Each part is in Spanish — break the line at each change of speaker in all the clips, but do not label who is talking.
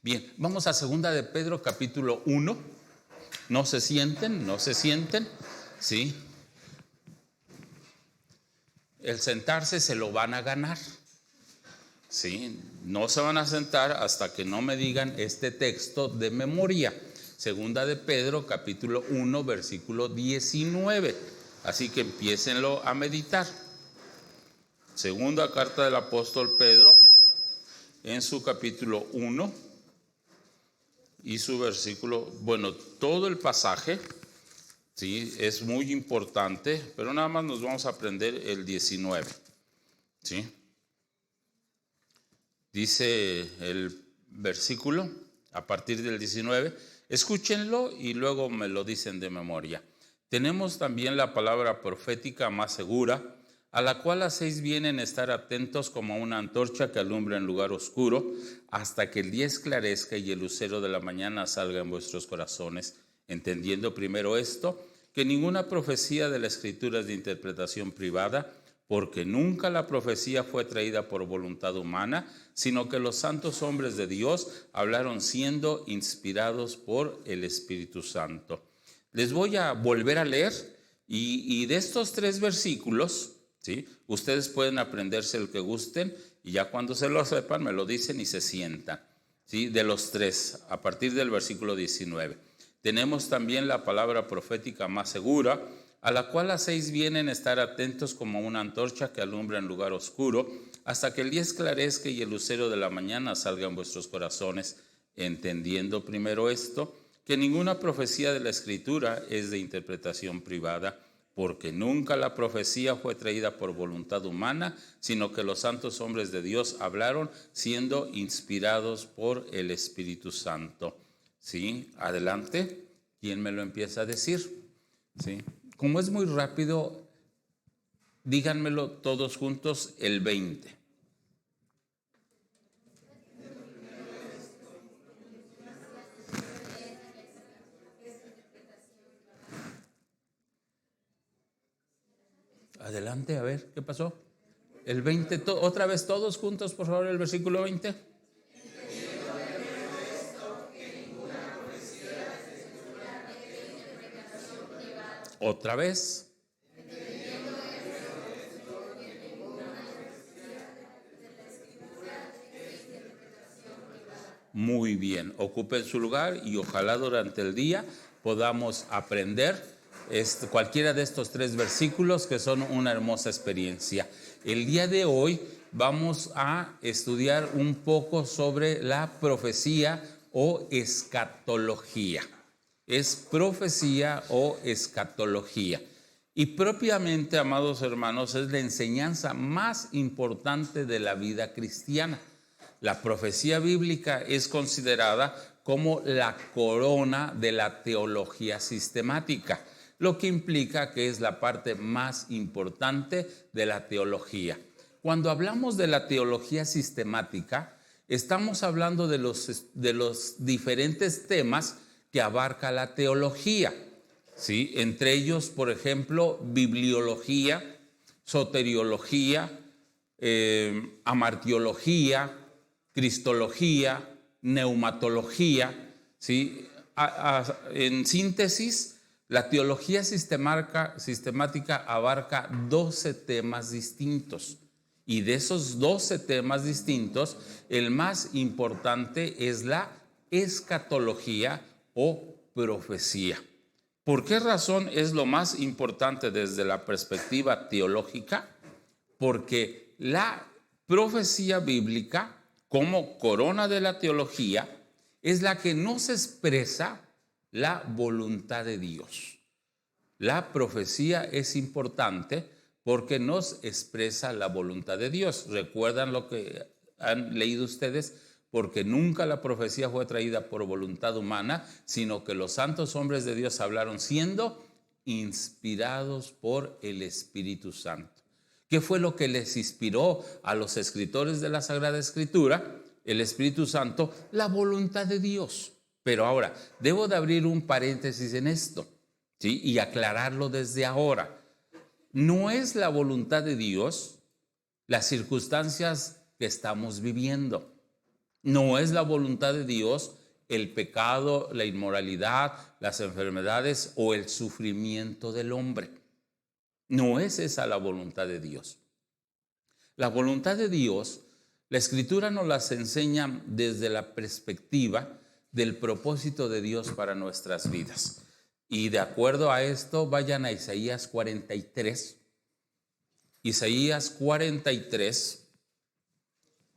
Bien, vamos a segunda de Pedro capítulo 1. No se sienten, ¿sí? El sentarse se lo van a ganar, ¿sí? No se van a sentar hasta que no me digan este texto de memoria. Segunda de Pedro capítulo 1 versículo 19. Así que empiécenlo a meditar. Segunda carta del apóstol Pedro en su capítulo 1 y su versículo, bueno, todo el pasaje, ¿sí? Es muy importante, pero nada más nos vamos a aprender el 19, ¿sí? Dice el versículo a partir del 19, escúchenlo y luego me lo dicen de memoria. Tenemos también la palabra profética más segura, a la cual hacéis bien en estar atentos como a una antorcha que alumbra en lugar oscuro, hasta que el día esclarezca y el lucero de la mañana salga en vuestros corazones, entendiendo primero esto, que ninguna profecía de la Escritura es de interpretación privada, porque nunca la profecía fue traída por voluntad humana, sino que los santos hombres de Dios hablaron siendo inspirados por el Espíritu Santo. Les voy a volver a leer y de estos 3 versículos, ¿sí? Ustedes pueden aprenderse el que gusten y ya cuando se lo sepan me lo dicen y se sientan, ¿sí? De los 3, a partir del versículo 19. Tenemos también la palabra profética más segura, a la cual hacéis bien en estar atentos como una antorcha que alumbra en lugar oscuro, hasta que el día esclarezca y el lucero de la mañana salga en vuestros corazones, entendiendo primero esto, que ninguna profecía de la Escritura es de interpretación privada, porque nunca la profecía fue traída por voluntad humana, sino que los santos hombres de Dios hablaron siendo inspirados por el Espíritu Santo. ¿Sí? Adelante. ¿Quién me lo empieza a decir? ¿Sí? Como es muy rápido, díganmelo todos juntos el 20. Adelante, a ver, ¿qué pasó? El 20, otra vez todos juntos, por favor, el versículo 20. Otra vez. Muy bien, ocupen su lugar y ojalá durante el día podamos aprender cualquiera de estos 3 versículos que son una hermosa experiencia. El día de hoy vamos a estudiar un poco sobre la profecía o escatología. Es profecía o escatología. Y propiamente, amados hermanos, es la enseñanza más importante de la vida cristiana. La profecía bíblica es considerada como la corona de la teología sistemática, lo que implica que es la parte más importante de la teología. Cuando hablamos de la teología sistemática, estamos hablando de los diferentes temas que abarca la teología, ¿sí? Entre ellos, por ejemplo, bibliología, soteriología, amartiología, cristología, neumatología, ¿sí? En síntesis, la teología sistemática abarca 12 temas distintos. Y de esos 12 temas distintos, el más importante es la escatología o profecía. ¿Por qué razón es lo más importante desde la perspectiva teológica? Porque la profecía bíblica, como corona de la teología, es la que nos expresa la voluntad de Dios. La profecía es importante porque nos expresa la voluntad de Dios. ¿Recuerdan lo que han leído ustedes? Porque nunca la profecía fue traída por voluntad humana, sino que los santos hombres de Dios hablaron siendo inspirados por el Espíritu Santo. ¿Qué fue lo que les inspiró a los escritores de la Sagrada Escritura? El Espíritu Santo, la voluntad de Dios. Pero ahora, debo de abrir un paréntesis en esto, ¿sí? Y aclararlo desde ahora. No es la voluntad de Dios las circunstancias que estamos viviendo. No es la voluntad de Dios el pecado, la inmoralidad, las enfermedades o el sufrimiento del hombre. No es esa la voluntad de Dios. La voluntad de Dios, la Escritura nos las enseña desde la perspectiva del propósito de Dios para nuestras vidas. Y de acuerdo a esto, vayan a Isaías 43. Isaías 43,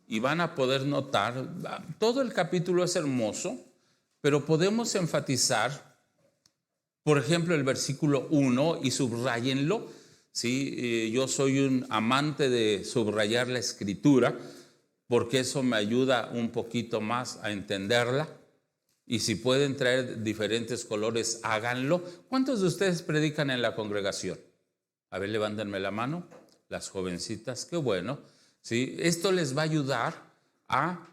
y van a poder notar, todo el capítulo es hermoso, pero podemos enfatizar, por ejemplo, el versículo 1 y subrayenlo. ¿Sí? Yo soy un amante de subrayar la Escritura porque eso me ayuda un poquito más a entenderla. Y si pueden traer diferentes colores, háganlo. ¿Cuántos de ustedes predican en la congregación? A ver, levántenme la mano. Las jovencitas, qué bueno. ¿Sí? Esto les va a ayudar a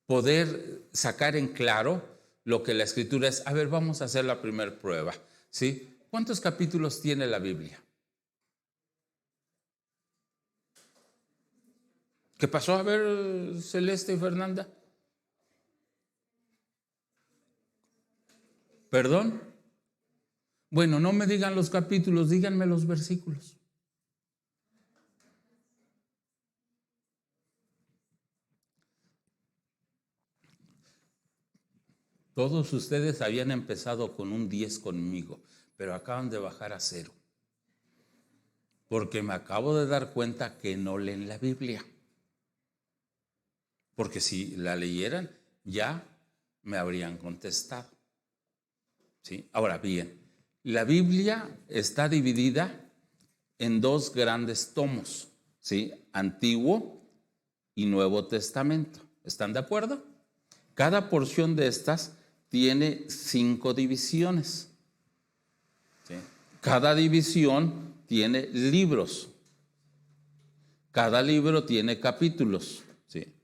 poder sacar en claro lo que la Escritura es. A ver, vamos a hacer la primera prueba. ¿Sí? ¿Cuántos capítulos tiene la Biblia? ¿Qué pasó? A ver, Celeste y Fernanda. ¿Perdón? Bueno, no me digan los capítulos, díganme los versículos. Todos ustedes habían empezado con un 10 conmigo, pero acaban de bajar a 0. Porque me acabo de dar cuenta que no leen la Biblia. Porque si la leyeran, ya me habrían contestado. ¿Sí? Ahora bien, la Biblia está dividida en 2 grandes tomos, ¿sí? Antiguo y Nuevo Testamento. ¿Están de acuerdo? Cada porción de estas tiene 5 divisiones. ¿Sí? Cada división tiene libros. Cada libro tiene capítulos. ¿Sí?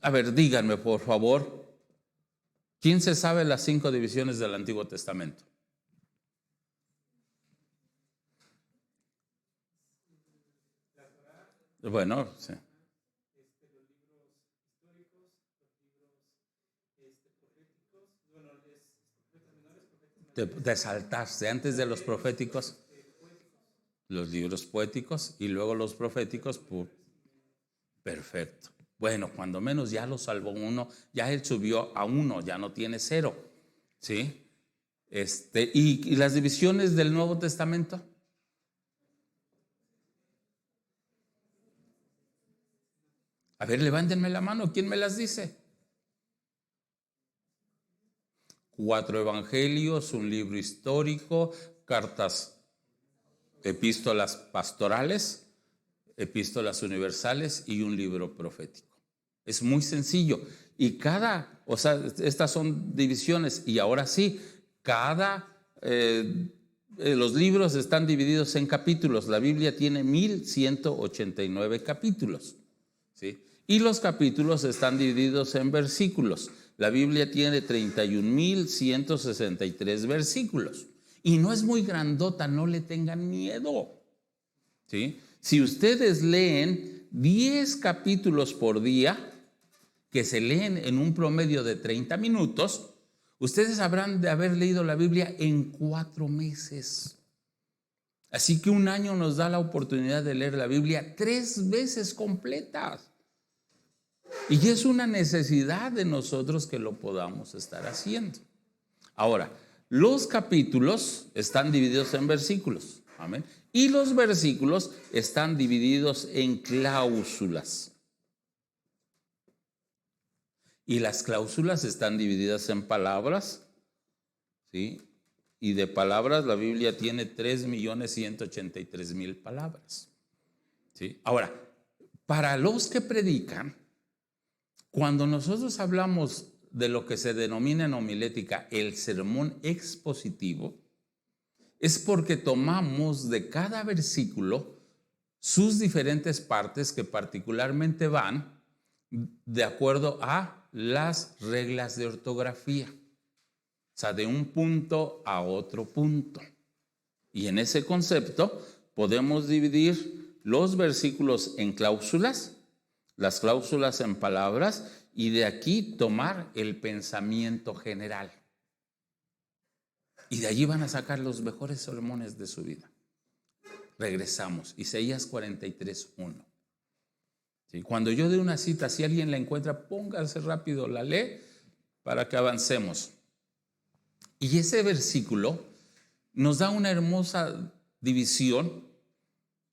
A ver, díganme por favor, ¿quién se sabe las 5 divisiones del Antiguo Testamento? Bueno, sí. Te saltaste antes de los proféticos, los libros poéticos y luego los proféticos. Perfecto. Bueno, cuando menos ya lo salvó uno, ya él subió a 1, ya no tiene 0. ¿Sí? ¿Y las divisiones del Nuevo Testamento? A ver, levántenme la mano, ¿quién me las dice? 4 evangelios, un libro histórico, cartas, epístolas pastorales, epístolas universales y un libro profético. Es muy sencillo. Y estas son divisiones. Y ahora sí, los libros están divididos en capítulos. La Biblia tiene 1189 capítulos. ¿Sí? Y los capítulos están divididos en versículos. La Biblia tiene 31,163 versículos. Y no es muy grandota, no le tengan miedo. ¿Sí? Si ustedes leen 10 capítulos por día, que se leen en un promedio de 30 minutos, ustedes habrán de haber leído la Biblia en 4 meses. Así que un año nos da la oportunidad de leer la Biblia 3 veces completas. Y es una necesidad de nosotros que lo podamos estar haciendo. Ahora, los capítulos están divididos en versículos. Amén. Y los versículos están divididos en cláusulas. Y las cláusulas están divididas en palabras. ¿Sí? Y de palabras la Biblia tiene 3,183,000 palabras. ¿Sí? Ahora, para los que predican, cuando nosotros hablamos de lo que se denomina en homilética el sermón expositivo, es porque tomamos de cada versículo sus diferentes partes que particularmente van de acuerdo a las reglas de ortografía. O sea, de un punto a otro punto. Y en ese concepto podemos dividir los versículos en cláusulas, las cláusulas en palabras y de aquí tomar el pensamiento general. Y de allí van a sacar los mejores sermones de su vida. Regresamos, Isaías 43:1. ¿Sí? Cuando yo dé una cita, si alguien la encuentra, póngase rápido, la lee para que avancemos. Y ese versículo nos da una hermosa división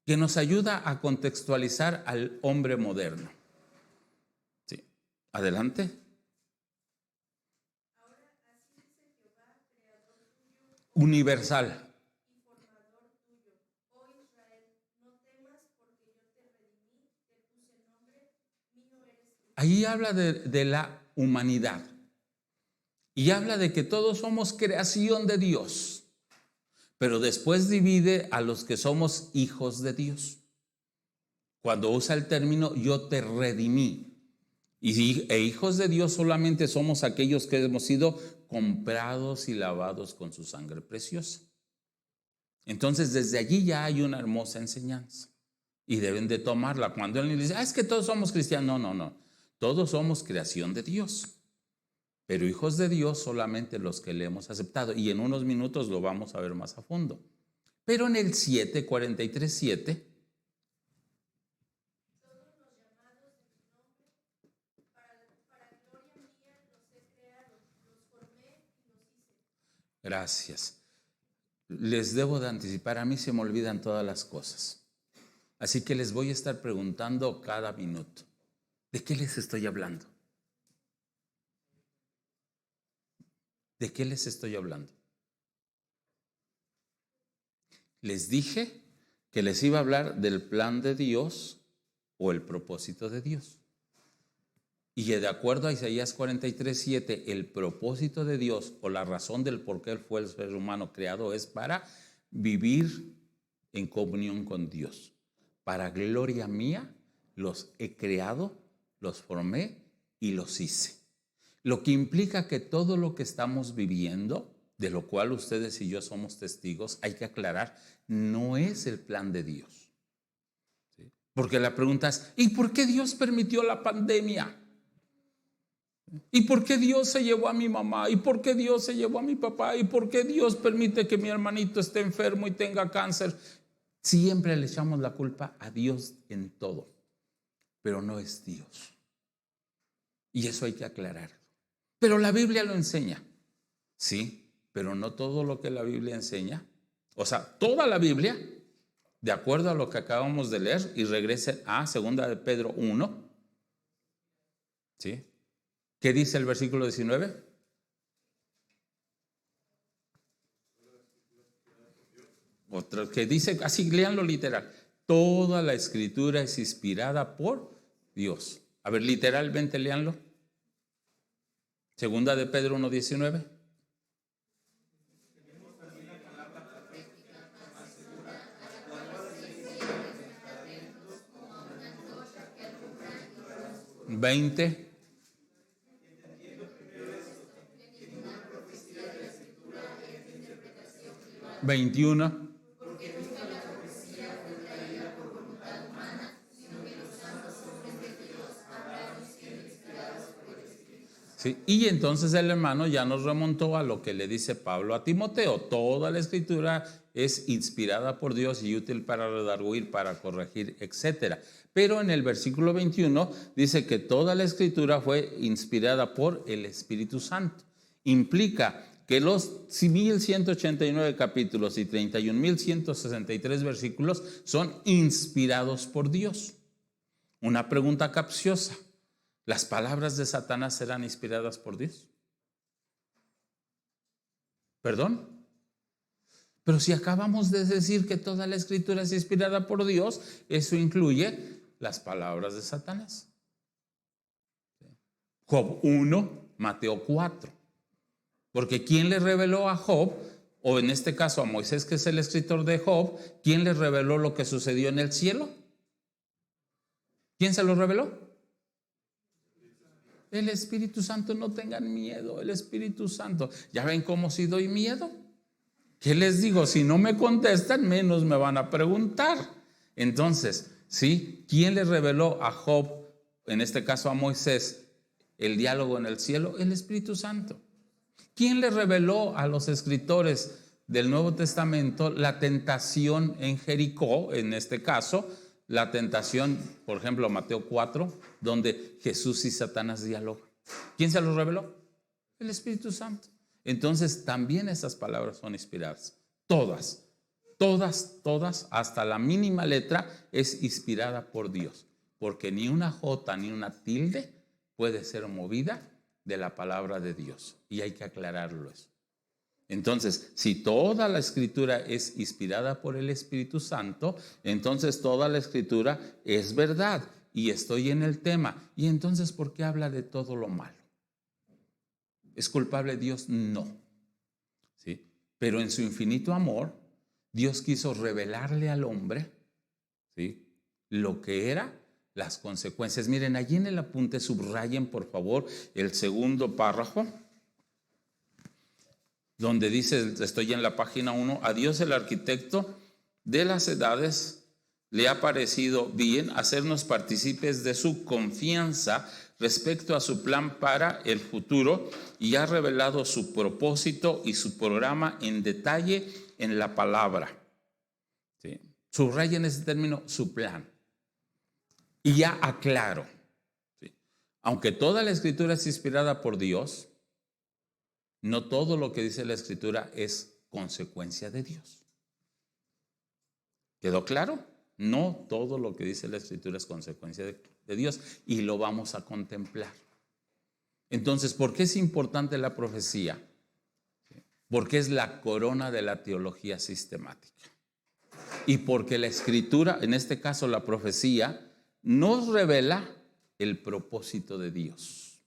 que nos ayuda a contextualizar al hombre moderno. Sí. Adelante. Universal. Ahí habla de la humanidad y habla de que todos somos creación de Dios, pero después divide a los que somos hijos de Dios. Cuando usa el término yo te redimí, e hijos de Dios solamente somos aquellos que hemos sido comprados y lavados con su sangre preciosa. Entonces desde allí ya hay una hermosa enseñanza y deben de tomarla. Cuando él dice, es que todos somos cristianos, no. Todos somos creación de Dios, pero hijos de Dios solamente los que le hemos aceptado. Y en unos minutos lo vamos a ver más a fondo. Pero en el 43:7, gracias. Les debo de anticipar, a mí se me olvidan todas las cosas. Así que les voy a estar preguntando cada minuto. ¿De qué les estoy hablando? ¿De qué les estoy hablando? Les dije que les iba a hablar del plan de Dios o el propósito de Dios. Y de acuerdo a Isaías 43:7, el propósito de Dios o la razón del por qué fue el ser humano creado es para vivir en comunión con Dios. Para gloria mía los he creado, los formé y los hice. Lo que implica que todo lo que estamos viviendo, de lo cual ustedes y yo somos testigos, hay que aclarar, no es el plan de Dios. ¿Sí? Porque la pregunta es, ¿y por qué Dios permitió la pandemia? ¿Y por qué Dios se llevó a mi mamá? ¿Y por qué Dios se llevó a mi papá? ¿Y por qué Dios permite que mi hermanito esté enfermo y tenga cáncer? Siempre le echamos la culpa a Dios en todo, pero no es Dios. Y eso hay que aclarar. Pero la Biblia lo enseña. Sí, pero no todo lo que la Biblia enseña. O sea, toda la Biblia, de acuerdo a lo que acabamos de leer, y regresen a 2 de Pedro 1. ¿Sí? ¿Qué dice el versículo 19? Otro que dice, así léanlo literal. Toda la escritura es inspirada por Dios. A ver, literalmente léanlo. 2 de Pedro 1:19. ¿20? 21. Sí, y entonces el hermano ya nos remontó a lo que le dice Pablo a Timoteo. Toda la escritura es inspirada por Dios y útil para redarguir, para corregir, etc. Pero en el versículo 21 dice que toda la escritura fue inspirada por el Espíritu Santo. Implica que los 1189 capítulos y 31.163 versículos son inspirados por Dios. Una pregunta capciosa. ¿Las palabras de Satanás serán inspiradas por Dios? ¿Perdón? Pero si acabamos de decir que toda la escritura es inspirada por Dios, eso incluye las palabras de Satanás. Job 1, Mateo 4. Porque ¿quién le reveló a Job, o en este caso a Moisés, que es el escritor de Job, quién le reveló lo que sucedió en el cielo? ¿Quién se lo reveló? El Espíritu Santo. No tengan miedo, el Espíritu Santo. ¿Ya ven cómo si doy miedo? ¿Qué les digo? Si no me contestan, menos me van a preguntar. Entonces, ¿sí? ¿Quién le reveló a Job, en este caso a Moisés, el diálogo en el cielo? El Espíritu Santo. ¿Quién le reveló a los escritores del Nuevo Testamento la tentación en Jericó, en este caso, la tentación, por ejemplo, Mateo 4, donde Jesús y Satanás dialogan? ¿Quién se los reveló? El Espíritu Santo. Entonces, también esas palabras son inspiradas. Todas, hasta la mínima letra es inspirada por Dios, porque ni una jota ni una tilde puede ser movida de la palabra de Dios, y hay que aclararlo eso. Entonces, si toda la escritura es inspirada por el Espíritu Santo, entonces toda la escritura es verdad, y estoy en el tema. ¿Y entonces por qué habla de todo lo malo? ¿Es culpable Dios? No. ¿Sí? Pero en su infinito amor, Dios quiso revelarle al hombre, ¿sí?, lo que era las consecuencias. Miren, allí en el apunte subrayen, por favor, el segundo párrafo, donde dice, estoy en la página 1, a Dios el arquitecto de las edades le ha parecido bien hacernos partícipes de su confianza respecto a su plan para el futuro, y ha revelado su propósito y su programa en detalle en la palabra. ¿Sí? Subrayen ese término, su plan. Y ya aclaro, ¿sí?, aunque toda la escritura es inspirada por Dios, no todo lo que dice la escritura es consecuencia de Dios. ¿Quedó claro? No todo lo que dice la escritura es consecuencia de Dios, y lo vamos a contemplar. Entonces, ¿por qué es importante la profecía? Porque es la corona de la teología sistemática. Y porque la escritura, en este caso la profecía, nos revela el propósito de Dios.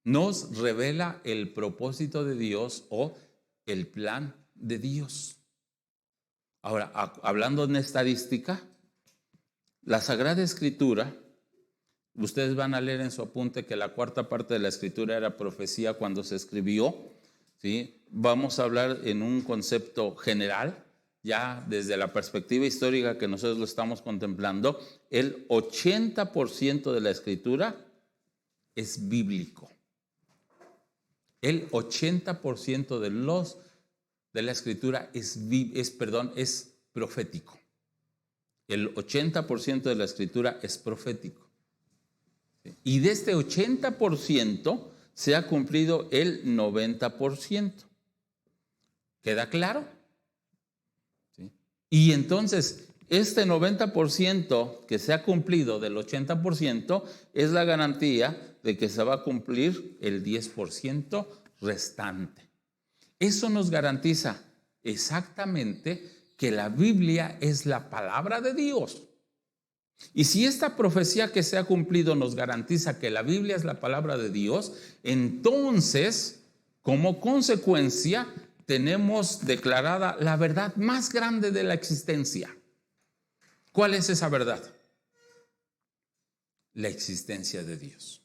Nos revela el propósito de Dios o el plan de Dios. Ahora, hablando en estadística, la Sagrada Escritura, ustedes van a leer en su apunte que la cuarta parte de la Escritura era profecía cuando se escribió, ¿sí? Vamos a hablar en un concepto general, ya desde la perspectiva histórica que nosotros lo estamos contemplando. El 80% de la Escritura es bíblico. El 80% de la escritura es profético. El 80% de la escritura es profético. Y de este 80% se ha cumplido el 90%. ¿Queda claro? ¿Sí? Y entonces, este 90% que se ha cumplido del 80% es la garantía de que se va a cumplir el 10% restante. Eso nos garantiza exactamente que la Biblia es la palabra de Dios. Y si esta profecía que se ha cumplido nos garantiza que la Biblia es la palabra de Dios, entonces, como consecuencia, tenemos declarada la verdad más grande de la existencia. ¿Cuál es esa verdad? La existencia de Dios.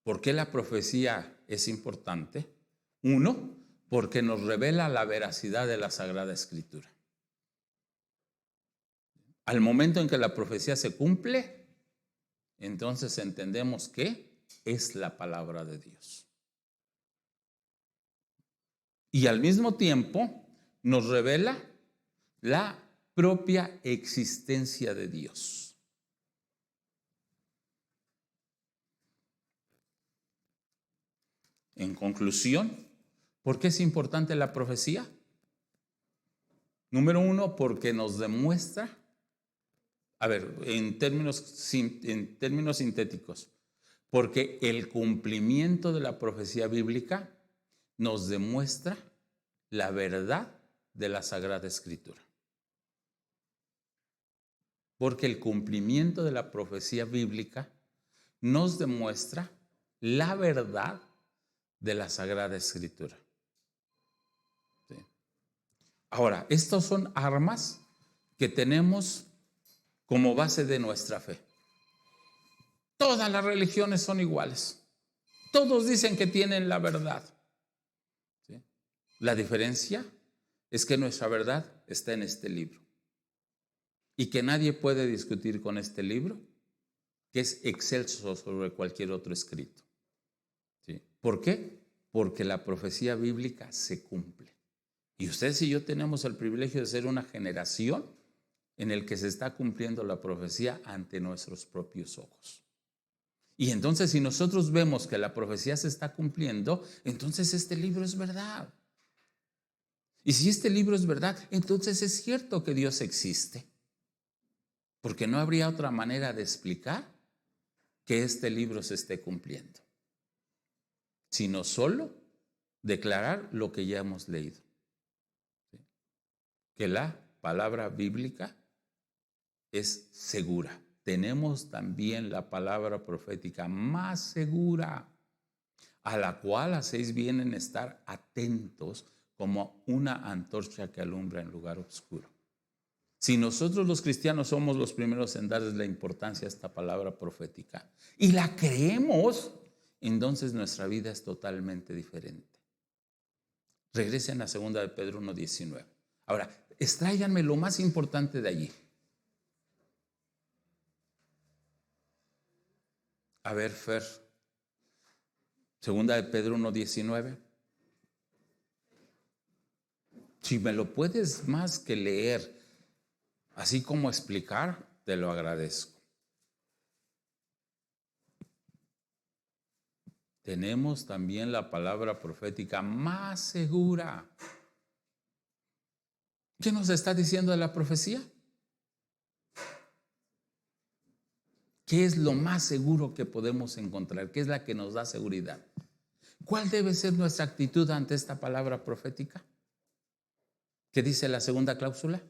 ¿Por qué la profecía es importante? Uno, porque nos revela la veracidad de la Sagrada Escritura. Al momento en que la profecía se cumple, entonces entendemos que es la palabra de Dios. Y al mismo tiempo nos revela la propia existencia de Dios. En conclusión, ¿por qué es importante la profecía? Número uno, porque nos demuestra, en términos sintéticos, porque el cumplimiento de la profecía bíblica nos demuestra la verdad de la Sagrada Escritura. Porque el cumplimiento de la profecía bíblica nos demuestra la verdad de la Sagrada Escritura. ¿Sí? Ahora, estos son armas que tenemos como base de nuestra fe. Todas las religiones son iguales. Todos dicen que tienen la verdad. ¿Sí? La diferencia es que nuestra verdad está en este libro y que nadie puede discutir con este libro que es excelso sobre cualquier otro escrito. ¿Sí? ¿Por qué? Porque la profecía bíblica se cumple. Y ustedes y yo tenemos el privilegio de ser una generación en el que se está cumpliendo la profecía ante nuestros propios ojos. Y entonces, si nosotros vemos que la profecía se está cumpliendo, entonces este libro es verdad. Y si este libro es verdad, entonces es cierto que Dios existe. Porque no habría otra manera de explicar que este libro se esté cumpliendo, sino solo declarar lo que ya hemos leído. ¿Sí? Que la palabra bíblica es segura. Tenemos también la palabra profética más segura, a la cual hacéis bien en estar atentos como una antorcha que alumbra en lugar oscuro. Si nosotros los cristianos somos los primeros en darles la importancia a esta palabra profética y la creemos, entonces nuestra vida es totalmente diferente. Regresen a 2 de Pedro 1:19. Ahora, extráiganme lo más importante de allí. A ver, Fer, 2 de Pedro 1:19. Si me lo puedes más que leer, así como explicar, te lo agradezco. Tenemos también la palabra profética más segura. ¿Qué nos está diciendo de la profecía? ¿Qué es lo más seguro que podemos encontrar? ¿Qué es la que nos da seguridad? ¿Cuál debe ser nuestra actitud ante esta palabra profética? ¿Qué dice la segunda cláusula?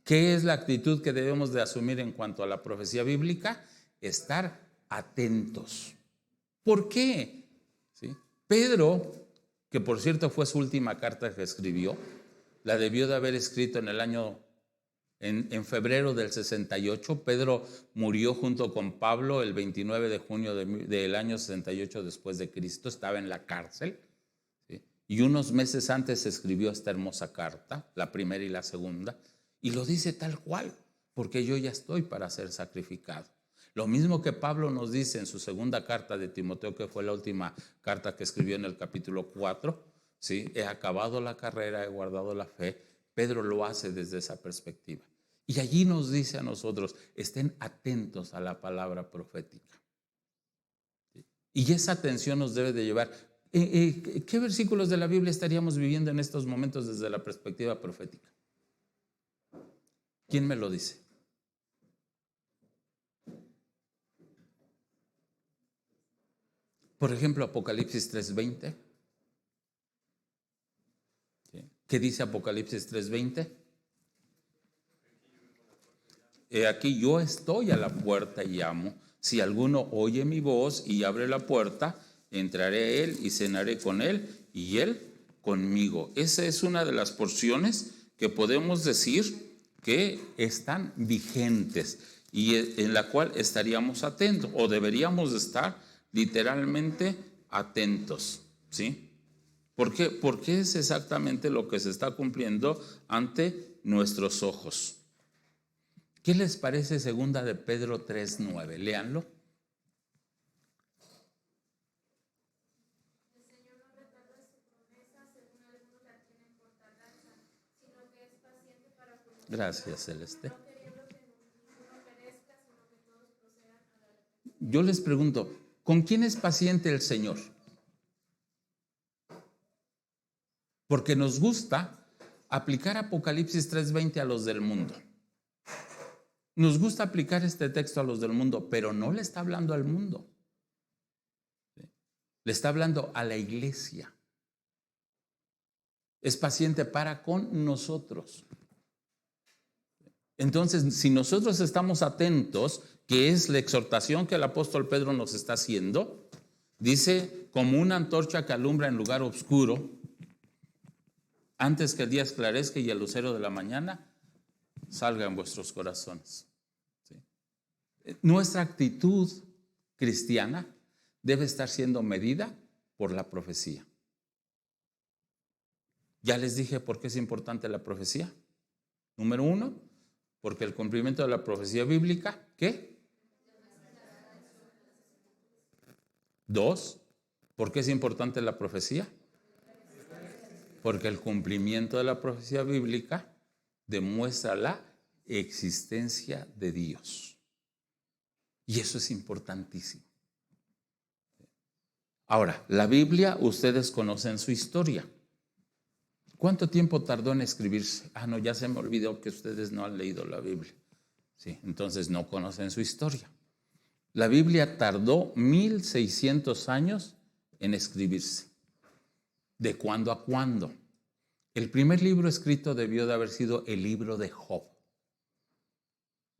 ¿Qué es la actitud que debemos de asumir en cuanto a la profecía bíblica? Estar atentos. ¿Por qué? ¿Sí? Pedro, que por cierto fue su última carta que escribió, la debió de haber escrito en febrero del 68. Pedro murió junto con Pablo el 29 de junio del año 68 después de Cristo, estaba en la cárcel, ¿sí? Y unos meses antes escribió esta hermosa carta, la primera y la segunda, y lo dice tal cual, porque yo ya estoy para ser sacrificado. Lo mismo que Pablo nos dice en su segunda carta de Timoteo, que fue la última carta que escribió en el capítulo 4, ¿sí? He acabado la carrera, he guardado la fe. Pedro lo hace desde esa perspectiva. Y allí nos dice a nosotros, estén atentos a la palabra profética. ¿Sí? Y esa atención nos debe de llevar. ¿Qué versículos de la Biblia estaríamos viviendo en estos momentos desde la perspectiva profética? ¿Quién me lo dice? Por ejemplo, Apocalipsis 3:20. ¿Qué dice Apocalipsis 3:20? He aquí yo estoy a la puerta y llamo. Si alguno oye mi voz y abre la puerta, entraré a él y cenaré con él y él conmigo. Esa es una de las porciones que podemos decir que están vigentes y en la cual estaríamos atentos o deberíamos estar literalmente atentos, ¿sí? ¿Por qué? Porque es exactamente lo que se está cumpliendo ante nuestros ojos. ¿Qué les parece 2 de Pedro 3:9? Léanlo.
El Señor no retarda su promesa, según algunos la tienen por tardanza, sino que es paciente para con nosotros.
Gracias, Celeste.
No queriendo que ninguno perezca, sino que todos procedan a la arrepentimiento.
Yo les pregunto, ¿con quién es paciente el Señor? Porque nos gusta aplicar Apocalipsis 3:20 a los del mundo. Nos gusta aplicar este texto a los del mundo, pero no le está hablando al mundo. Le está hablando a la iglesia. Es paciente para con nosotros. Entonces, si nosotros estamos atentos, que es la exhortación que el apóstol Pedro nos está haciendo, dice, como una antorcha que alumbra en lugar oscuro, antes que el día esclarezca y el lucero de la mañana salga en vuestros corazones. ¿Sí? Nuestra actitud cristiana debe estar siendo medida por la profecía. Ya les dije por qué es importante la profecía. Número 1, Porque el cumplimiento de la profecía bíblica, ¿qué? 2, ¿por qué es importante la profecía? Porque el cumplimiento de la profecía bíblica demuestra la existencia de Dios. Y eso es importantísimo. Ahora, la Biblia, ustedes conocen su historia. ¿Cuánto tiempo tardó en escribirse? No, ya se me olvidó que ustedes no han leído la Biblia. Sí, entonces no conocen su historia. La Biblia tardó 1600 años en escribirse. ¿De cuándo a cuándo? El primer libro escrito debió de haber sido el libro de Job,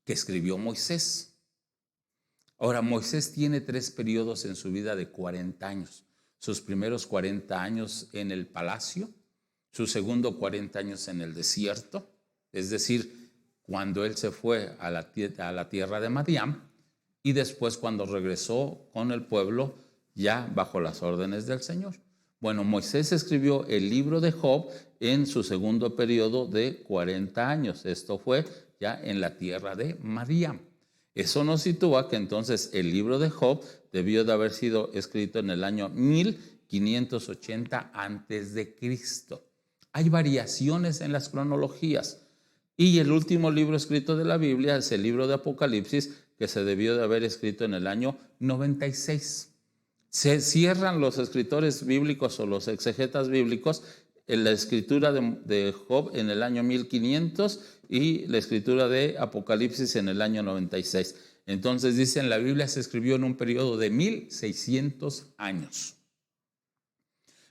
que escribió Moisés. Ahora, Moisés tiene 3 periodos en su vida de 40 años. Sus primeros 40 años en el palacio, su segundo 40 años en el desierto, es decir, cuando él se fue a la tierra de Madián, y después cuando regresó con el pueblo ya bajo las órdenes del Señor. Bueno, Moisés escribió el libro de Job en su segundo periodo de 40 años. Esto fue ya en la tierra de Madián. Eso nos sitúa que entonces el libro de Job debió de haber sido escrito en el año 1580 antes de Cristo. Hay variaciones en las cronologías. Y el último libro escrito de la Biblia es el libro de Apocalipsis, que se debió de haber escrito en el año 96. Se cierran los escritores bíblicos o los exegetas bíblicos en la escritura de Job en el año 1500 y la escritura de Apocalipsis en el año 96. Entonces dicen, la Biblia se escribió en un periodo de 1600 años.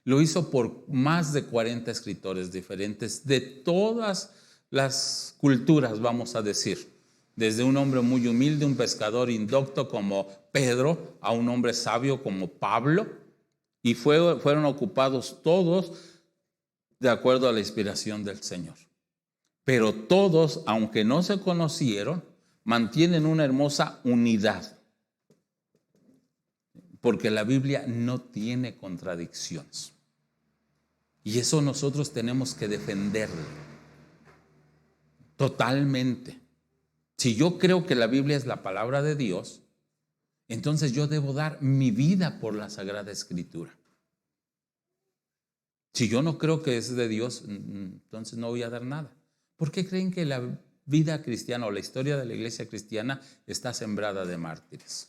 Lo hizo por más de 40 escritores diferentes de todas las culturas, vamos a decir. Desde un hombre muy humilde, un pescador indocto como Pedro, a un hombre sabio como Pablo, y fueron ocupados todos de acuerdo a la inspiración del Señor. Pero todos, aunque no se conocieron, mantienen una hermosa unidad, porque la Biblia no tiene contradicciones. Y eso nosotros tenemos que defenderlo totalmente. Si yo creo que la Biblia es la palabra de Dios, entonces yo debo dar mi vida por la Sagrada Escritura. Si yo no creo que es de Dios, entonces no voy a dar nada. ¿Por qué creen que la vida cristiana o la historia de la iglesia cristiana está sembrada de mártires?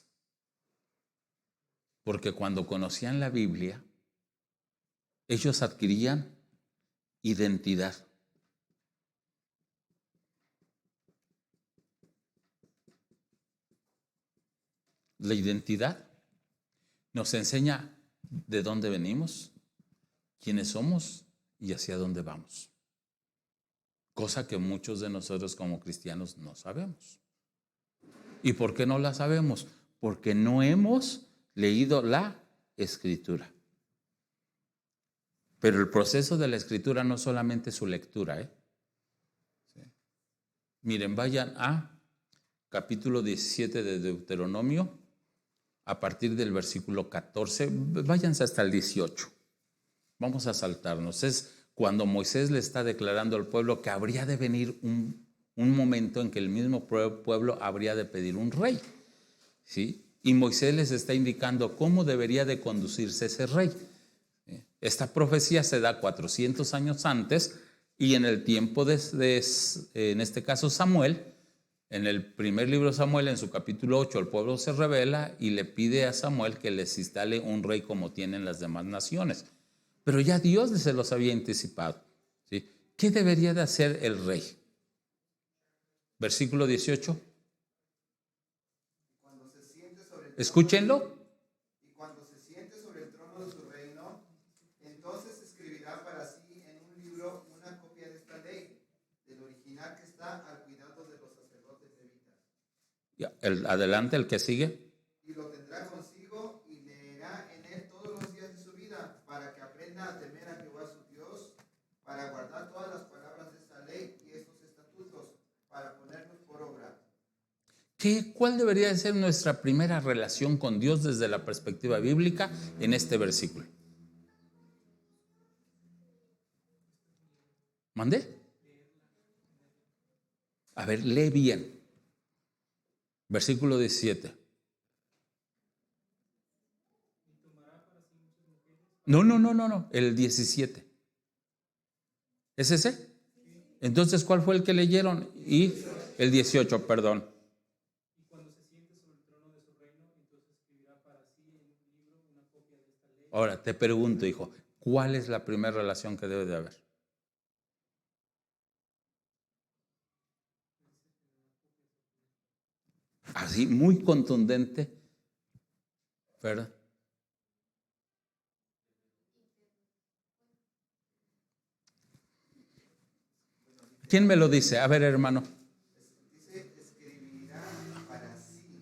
Porque cuando conocían la Biblia, ellos adquirían identidad. La identidad nos enseña de dónde venimos, quiénes somos y hacia dónde vamos. Cosa que muchos de nosotros como cristianos no sabemos. ¿Y por qué no la sabemos? Porque no hemos leído la Escritura. Pero el proceso de la Escritura no solamente su lectura. Sí. Miren, vayan a capítulo 17 de Deuteronomio, a partir del versículo 14, váyanse hasta el 18. Vamos a saltarnos. Es cuando Moisés le está declarando al pueblo que habría de venir un momento en que el mismo pueblo habría de pedir un rey. ¿Sí? Y Moisés les está indicando cómo debería de conducirse ese rey. Esta profecía se da 400 años antes y en el tiempo en este caso Samuel, en el primer libro de Samuel, en su capítulo 8, el pueblo se rebela y le pide a Samuel que les instale un rey como tienen las demás naciones. Pero ya Dios se los había anticipado. ¿Sí? ¿Qué debería de hacer el rey? Versículo 18. Escúchenlo.
Y cuando se siente sobre el trono de su reino, entonces escribirá para sí en un libro una copia de esta ley, del original que está al cuidado de los sacerdotes levitas.
Adelante, el que sigue.
Y lo tendrá consigo y leerá en él todos los días de su vida, para que aprenda a temer a Jehová su Dios, para guardar todas las palabras de esta ley y estos estatutos, para ponerlos por obra.
¿Cuál debería de ser nuestra primera relación con Dios desde la perspectiva bíblica en este versículo? ¿Mandé? A ver, lee bien. Versículo 17. No. El 17. ¿Es ese? Entonces, ¿cuál fue el que leyeron? Y el 18, perdón. Ahora, te pregunto, hijo, ¿cuál es la primera relación que debe de haber? Así, muy contundente, ¿verdad? ¿Quién me lo dice? A ver, hermano.
Dice, escribirá para sí.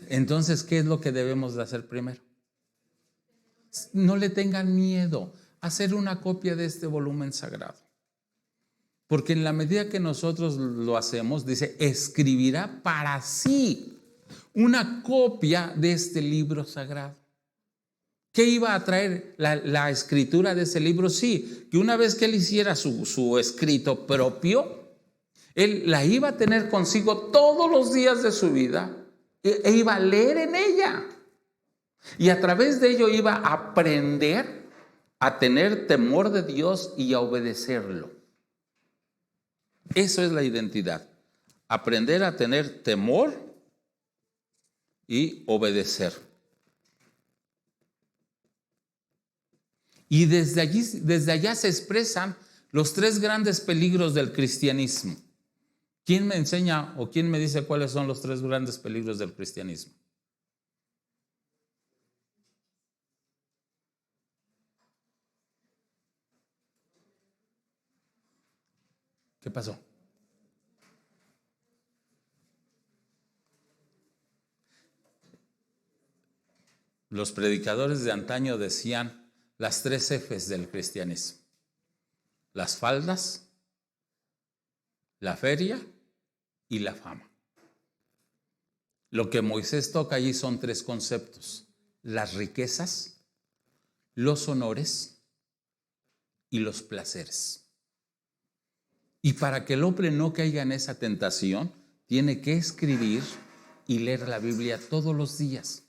Entonces, ¿qué es lo que debemos de hacer primero? No le tengan miedo a hacer una copia de este volumen sagrado. Porque en la medida que nosotros lo hacemos, dice, escribirá para sí una copia de este libro sagrado. ¿Qué iba a traer la escritura de ese libro? Sí, que una vez que él hiciera su escrito propio, él la iba a tener consigo todos los días de su vida e iba a leer en ella. Y a través de ello iba a aprender a tener temor de Dios y a obedecerlo. Eso es la identidad. Aprender a tener temor y obedecer. Y desde allá se expresan los tres grandes peligros del cristianismo. ¿Quién me enseña o quién me dice cuáles son los tres grandes peligros del cristianismo? ¿Qué pasó? Los predicadores de antaño decían las tres Fs del cristianismo: las faldas, la feria y la fama. Lo que Moisés toca allí son tres conceptos: las riquezas, los honores y los placeres. Y para que el hombre no caiga en esa tentación, tiene que escribir y leer la Biblia todos los días.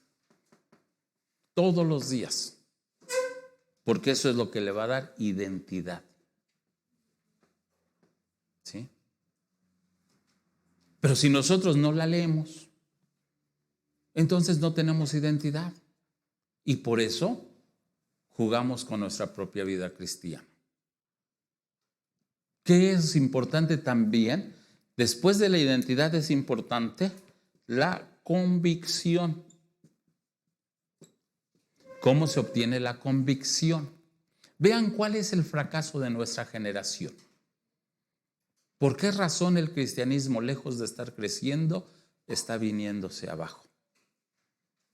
Todos los días. Porque eso es lo que le va a dar identidad. ¿Sí? Pero si nosotros no la leemos, entonces no tenemos identidad. Y por eso jugamos con nuestra propia vida cristiana. ¿Qué es importante también? Después de la identidad es importante la convicción. ¿Cómo se obtiene la convicción? Vean cuál es el fracaso de nuestra generación. ¿Por qué razón el cristianismo, lejos de estar creciendo, está viniéndose abajo?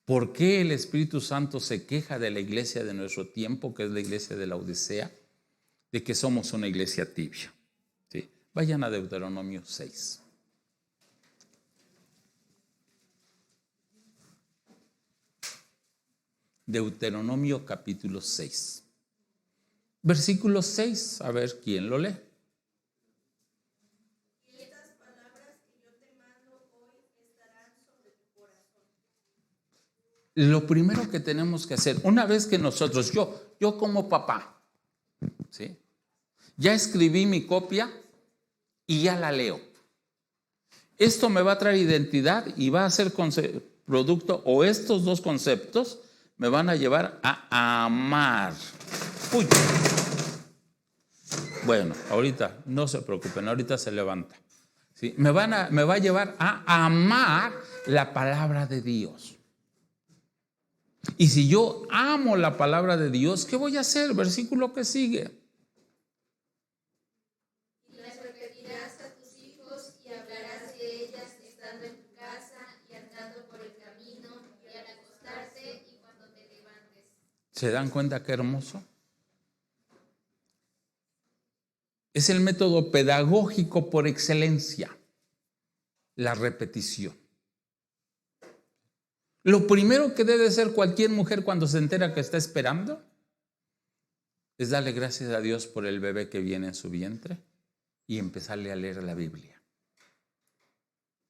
¿Por qué el Espíritu Santo se queja de la iglesia de nuestro tiempo, que es la iglesia de la Odisea, de que somos una iglesia tibia? ¿Sí? Vayan a Deuteronomio 6. Deuteronomio capítulo 6. Versículo 6, a ver quién lo lee.
Y estas palabras que yo te mando hoy estarán sobre tu corazón.
Lo primero que tenemos que hacer, una vez que nosotros, yo como papá, ¿sí? Ya escribí mi copia y ya la leo. Esto me va a traer identidad y va a ser producto, o estos dos conceptos me van a llevar a amar. Uy. Bueno, ahorita no se preocupen, ahorita se levanta. ¿Sí? Me va a llevar a amar la palabra de Dios. Y si yo amo la palabra de Dios, ¿qué voy a hacer? Versículo que sigue.
Y las repetirás a tus hijos y hablarás de ellas estando en tu casa y andando por el camino y al acostarte y cuando te levantes.
¿Se dan cuenta qué hermoso? Es el método pedagógico por excelencia, la repetición. Lo primero que debe hacer cualquier mujer cuando se entera que está esperando es darle gracias a Dios por el bebé que viene en su vientre y empezarle a leer la Biblia.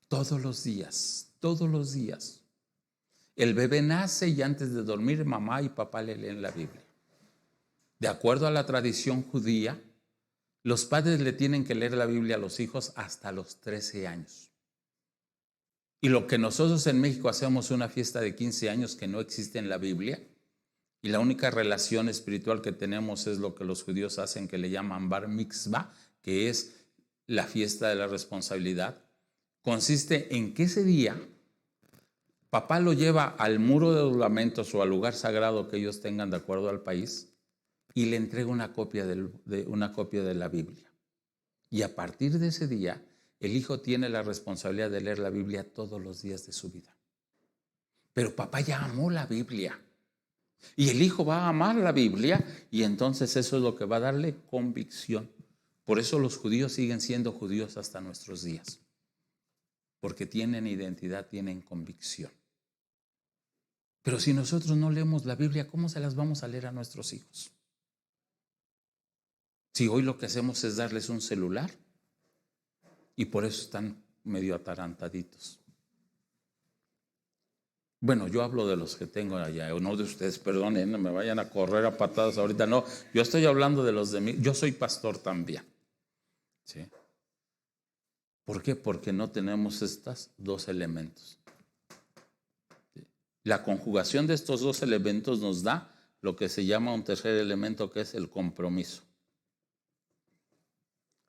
Todos los días, todos los días. El bebé nace y antes de dormir mamá y papá le leen la Biblia. De acuerdo a la tradición judía, los padres le tienen que leer la Biblia a los hijos hasta los 13 años. Y lo que nosotros en México hacemos una fiesta de 15 años que no existe en la Biblia, y la única relación espiritual que tenemos es lo que los judíos hacen, que le llaman bar mitzvah, que es la fiesta de la responsabilidad. Consiste en que ese día papá lo lleva al muro de los lamentos o al lugar sagrado que ellos tengan de acuerdo al país y le entrega una copia de la Biblia. Y a partir de ese día, el hijo tiene la responsabilidad de leer la Biblia todos los días de su vida. Pero papá ya amó la Biblia. Y el hijo va a amar la Biblia y entonces eso es lo que va a darle convicción. Por eso los judíos siguen siendo judíos hasta nuestros días. Porque tienen identidad, tienen convicción. Pero si nosotros no leemos la Biblia, ¿cómo se las vamos a leer a nuestros hijos? Si hoy lo que hacemos es darles un celular y por eso están medio atarantaditos. Bueno, yo hablo de los que tengo allá, o no de ustedes, perdonen, no me vayan a correr a patadas ahorita, no, yo estoy hablando de los de mí, yo soy pastor también, ¿sí? ¿Por qué? Porque no tenemos estos dos elementos. ¿Sí? La conjugación de estos dos elementos nos da lo que se llama un tercer elemento, que es el compromiso.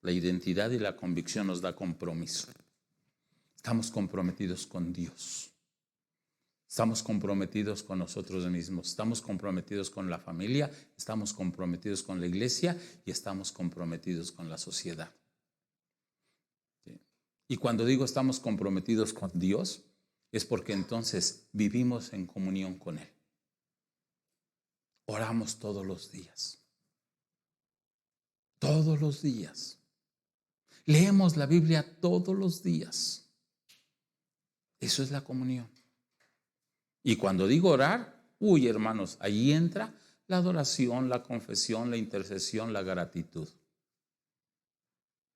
La identidad y la convicción nos da compromiso. Estamos comprometidos con Dios. Estamos comprometidos con nosotros mismos, estamos comprometidos con la familia, estamos comprometidos con la iglesia y estamos comprometidos con la sociedad. ¿Sí? Y cuando digo estamos comprometidos con Dios, es porque entonces vivimos en comunión con Él. Oramos todos los días. Todos los días. Leemos la Biblia todos los días. Eso es la comunión. Y cuando digo orar, hermanos, ahí entra la adoración, la confesión, la intercesión, la gratitud.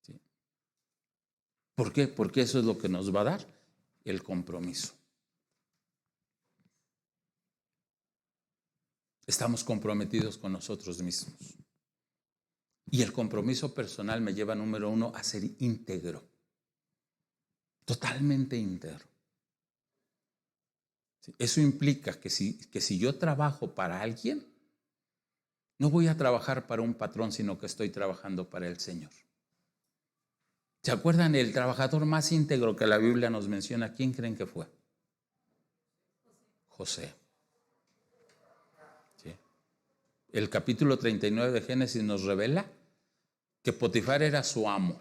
¿Sí? ¿Por qué? Porque eso es lo que nos va a dar el compromiso. Estamos comprometidos con nosotros mismos. Y el compromiso personal me lleva, número uno, a ser íntegro. Totalmente íntegro. Eso implica que si yo trabajo para alguien, no voy a trabajar para un patrón, sino que estoy trabajando para el Señor. ¿Se acuerdan el trabajador más íntegro que la Biblia nos menciona? ¿Quién creen que fue? José. ¿Sí? El capítulo 39 de Génesis nos revela que Potifar era su amo,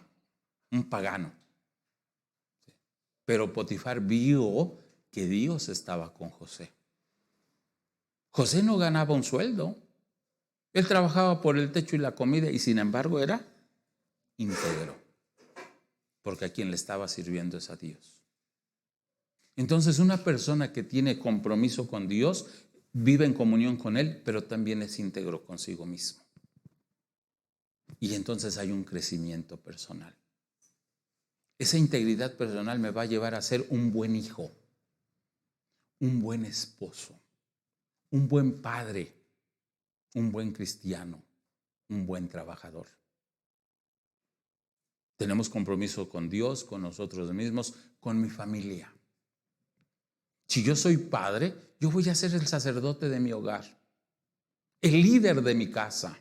un pagano. ¿Sí? Pero Potifar vio que Dios estaba con José. José no ganaba un sueldo. Él trabajaba por el techo y la comida y sin embargo era íntegro. Porque a quien le estaba sirviendo es a Dios. Entonces una persona que tiene compromiso con Dios vive en comunión con Él, pero también es íntegro consigo mismo. Y entonces hay un crecimiento personal. Esa integridad personal me va a llevar a ser un buen hijo, un buen esposo, un buen padre, un buen cristiano, un buen trabajador. Tenemos compromiso con Dios, con nosotros mismos, con mi familia. Si yo soy padre, yo voy a ser el sacerdote de mi hogar, el líder de mi casa,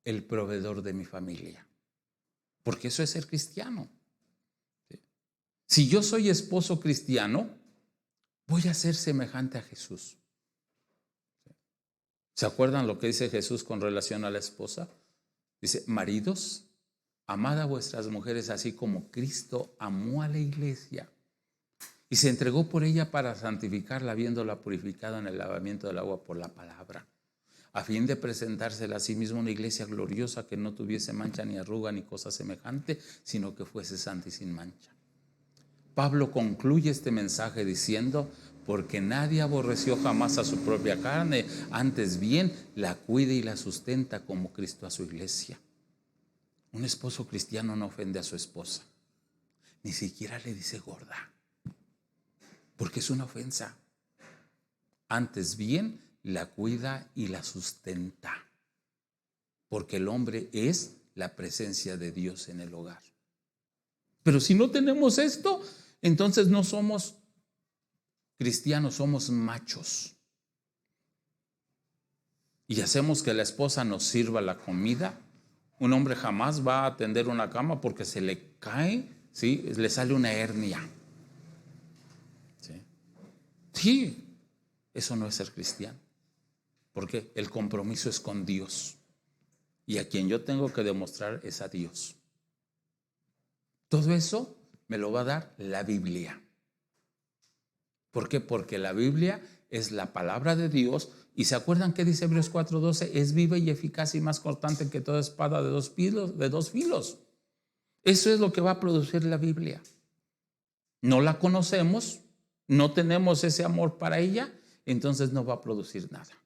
el proveedor de mi familia. Porque eso es ser cristiano. Si yo soy esposo cristiano, voy a ser semejante a Jesús. ¿Se acuerdan lo que dice Jesús con relación a la esposa? Dice, maridos, amad a vuestras mujeres así como Cristo amó a la iglesia y se entregó por ella para santificarla, habiéndola purificado en el lavamiento del agua por la palabra, a fin de presentársela a sí mismo una iglesia gloriosa que no tuviese mancha ni arruga ni cosa semejante, sino que fuese santa y sin mancha. Pablo concluye este mensaje diciendo, porque nadie aborreció jamás a su propia carne, antes bien la cuida y la sustenta como Cristo a su iglesia. Un esposo cristiano no ofende a su esposa. ni siquiera le dice gorda, porque es una ofensa. Antes bien, la cuida y la sustenta, porque el hombre es la presencia de Dios en el hogar. Pero si no tenemos esto, entonces no somos cristianos, somos machos. Y hacemos que la esposa nos sirva la comida. Un hombre jamás va a atender una cama porque se le cae, ¿sí? Le sale una hernia. Sí, eso no es ser cristiano. Porque el compromiso es con Dios. Y a quien yo tengo que demostrar es a Dios. Todo eso me lo va a dar la Biblia. ¿Por qué? Porque la Biblia es la palabra de Dios. ¿Y se acuerdan qué dice Hebreos 4:12? Es viva y eficaz y más cortante que toda espada de dos filos. Eso es lo que va a producir la Biblia. No la conocemos, no tenemos ese amor para ella, entonces no va a producir nada.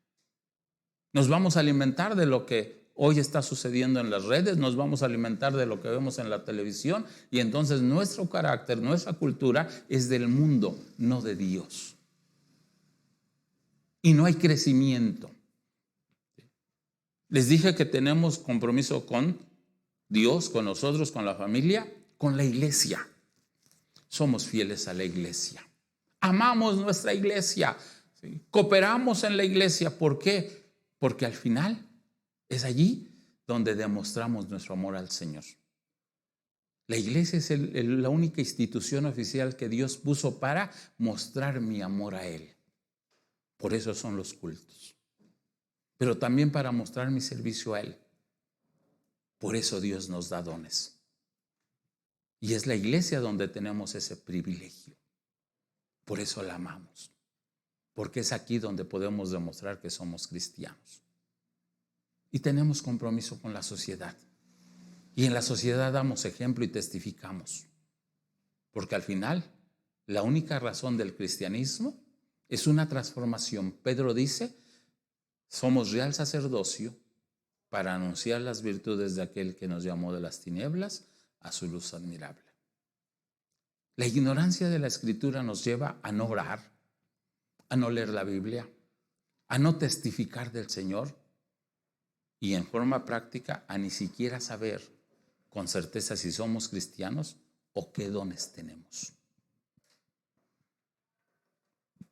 Nos vamos a alimentar de lo que hoy está sucediendo en las redes, nos vamos a alimentar de lo que vemos en la televisión, y entonces nuestro carácter, nuestra cultura es del mundo, no de Dios. Y no hay crecimiento. Les dije que tenemos compromiso con Dios, con nosotros, con la familia, con la iglesia. Somos fieles a la iglesia. Amamos nuestra iglesia. ¿Sí? Cooperamos en la iglesia. ¿Por qué? Porque al final es allí donde demostramos nuestro amor al Señor. La iglesia es la única institución oficial que Dios puso para mostrar mi amor a Él. Por eso son los cultos. Pero también para mostrar mi servicio a Él. Por eso Dios nos da dones. Y es la iglesia donde tenemos ese privilegio. Por eso la amamos. Porque es aquí donde podemos demostrar que somos cristianos. Y tenemos compromiso con la sociedad. Y en la sociedad damos ejemplo y testificamos. Porque al final, la única razón del cristianismo es una transformación. Pedro dice, somos real sacerdocio para anunciar las virtudes de aquel que nos llamó de las tinieblas a su luz admirable. La ignorancia de la Escritura nos lleva a no orar, a no leer la Biblia, a no testificar del Señor y en forma práctica a ni siquiera saber con certeza si somos cristianos o qué dones tenemos.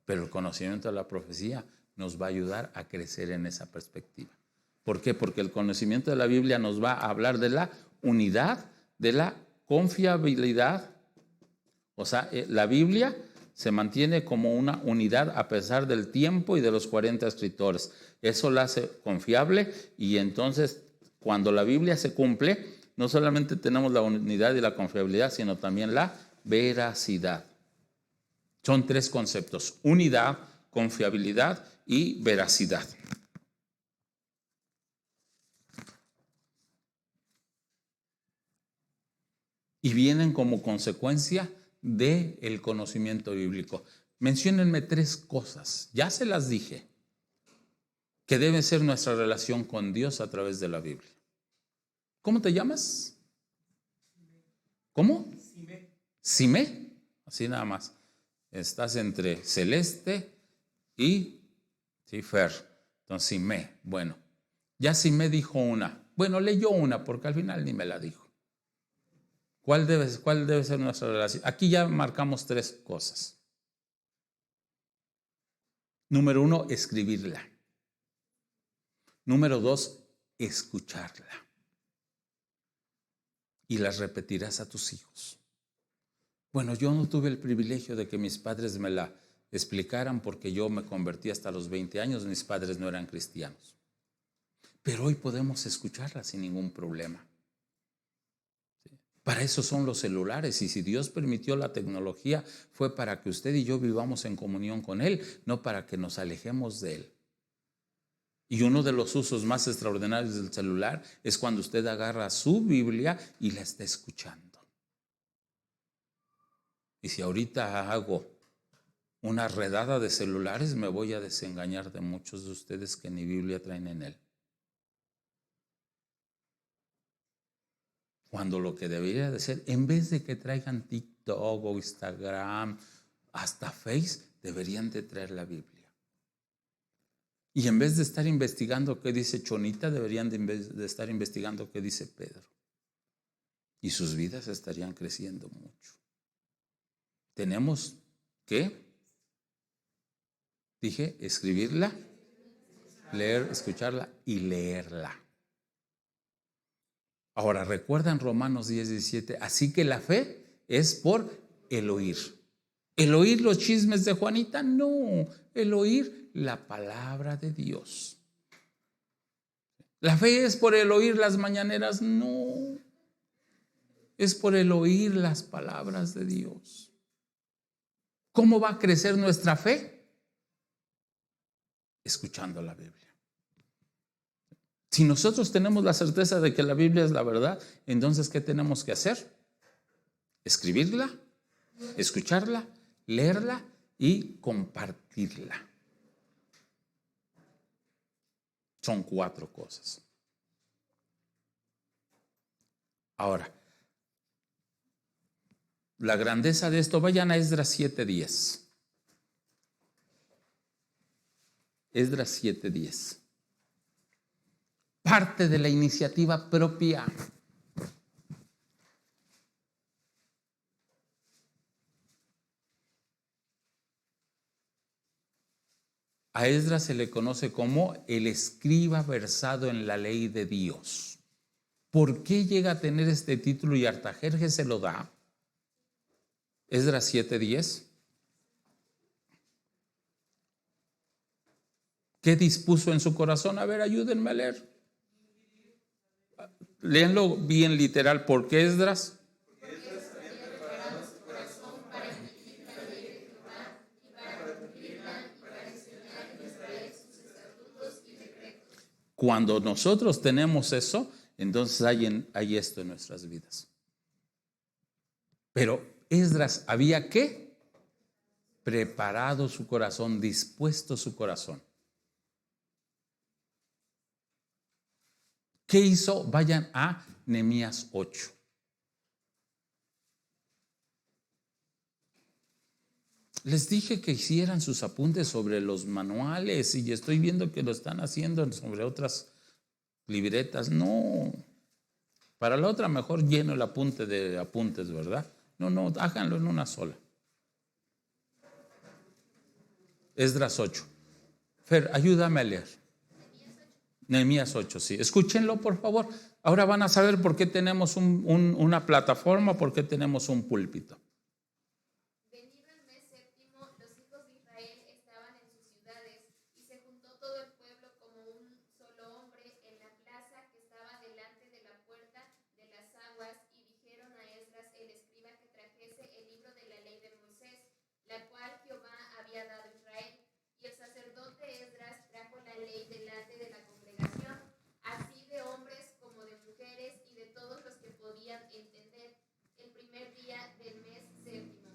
Pero el conocimiento de la profecía nos va a ayudar a crecer en esa perspectiva. ¿Por qué? Porque el conocimiento de la Biblia nos va a hablar de la unidad, de la confiabilidad. O sea, la Biblia se mantiene como una unidad a pesar del tiempo y de los 40 escritores. Eso la hace confiable, y entonces cuando la Biblia se cumple, no solamente tenemos la unidad y la confiabilidad, sino también la veracidad. Son tres conceptos: unidad, confiabilidad y veracidad. Y vienen como consecuencia del conocimiento bíblico. Menciónenme tres cosas, ya se las dije, que debe ser nuestra relación con Dios a través de la Biblia. ¿Cómo te llamas? ¿Cómo? Simé. Así nada más. Estás entre Celeste y Fer. Entonces, Simé. Bueno, ya Simé dijo una. Bueno, leyó una porque al final ni me la dijo. ¿Cuál debe ser nuestra relación? Aquí ya marcamos tres cosas. Número 1, escribirla. Número 2, escucharla. Y las repetirás a tus hijos. Bueno, yo no tuve el privilegio de que mis padres me la explicaran porque yo me convertí hasta los 20 años, mis padres no eran cristianos. Pero hoy podemos escucharla sin ningún problema. Para eso son los celulares, y si Dios permitió la tecnología fue para que usted y yo vivamos en comunión con Él, no para que nos alejemos de Él. Y uno de los usos más extraordinarios del celular es cuando usted agarra su Biblia y la está escuchando. Y si ahorita hago una redada de celulares, me voy a desengañar de muchos de ustedes que ni Biblia traen en él. Cuando lo que debería de ser, en vez de que traigan TikTok o Instagram, hasta Face, deberían de traer la Biblia. Y en vez de estar investigando qué dice Chonita, deberían de estar investigando qué dice Pedro. Y sus vidas estarían creciendo mucho. Tenemos que, dije, escribirla, leer, escucharla y leerla. Ahora, recuerdan Romanos 10:17, así que la fe es por el oír. ¿El oír los chismes de Juanita? No, el oír la palabra de Dios. ¿La fe es por el oír las mañaneras? No, es por el oír las palabras de Dios. ¿Cómo va a crecer nuestra fe? Escuchando la Biblia. Si nosotros tenemos la certeza de que la Biblia es la verdad, entonces ¿qué tenemos que hacer? Escribirla, escucharla, leerla y compartirla. Son 4 cosas. Ahora, la grandeza de esto, vayan a Esdras 7:10. Esdras 7:10. Parte de la iniciativa propia. A Esdras se le conoce como el escriba versado en la ley de Dios. ¿Por qué llega a tener este título y Artajerjes se lo da? Esdras 7:10. ¿Qué dispuso en su corazón? A ver, ayúdenme a leer. Léenlo bien literal. ¿Por qué Esdras? Cuando nosotros tenemos eso, entonces hay esto en nuestras vidas. Pero Esdras había ¿qué? Preparado su corazón, dispuesto su corazón. ¿Qué hizo? Vayan a Nehemías 8. Les dije que hicieran sus apuntes sobre los manuales y estoy viendo que lo están haciendo sobre otras libretas. No, para la otra mejor lleno el apunte de apuntes, ¿verdad? No, háganlo en una sola. Esdras 8. Fer, ayúdame a leer. Nehemías 8, sí. Escúchenlo, por favor. Ahora van a saber por qué tenemos una plataforma, por qué tenemos un púlpito.
Venido el mes séptimo, los hijos de Israel estaban en sus ciudades, y se juntó todo el pueblo como un solo hombre en la plaza que estaba delante de la puerta de las aguas, y dijeron a Esdras el escriba que trajese el libro de la ley de Moisés, la cual Jehová había dado a Israel. Y el sacerdote Esdras trajo la ley delante de la congregación, así de hombres como de mujeres y de todos los que podían entender, el primer día del mes séptimo.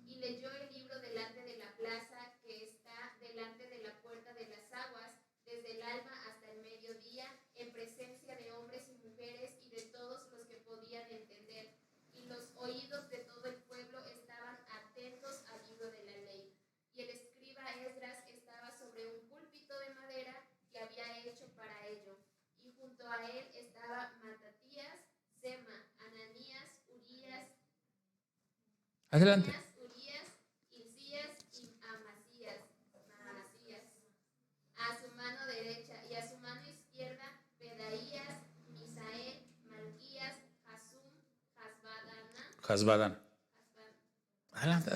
Y leyó el libro delante de la plaza que está delante de la puerta de las aguas, desde el alba hasta el mediodía, en presencia de hombres y mujeres y de todos los que podían entender. Y los oídos de todo el pueblo estaban atentos al libro de la ley. Y el escriba Esdras estaba sobre un púlpito de madera que había hecho para ello. Y junto a él estaba Matatías, Sema, Ananías, Urías,
Adelante.
Hilcías y Amasías. A su mano derecha, y a su mano izquierda, Pedaías, Misael, Malquías, Hasum,
Hasbadán. Adelante.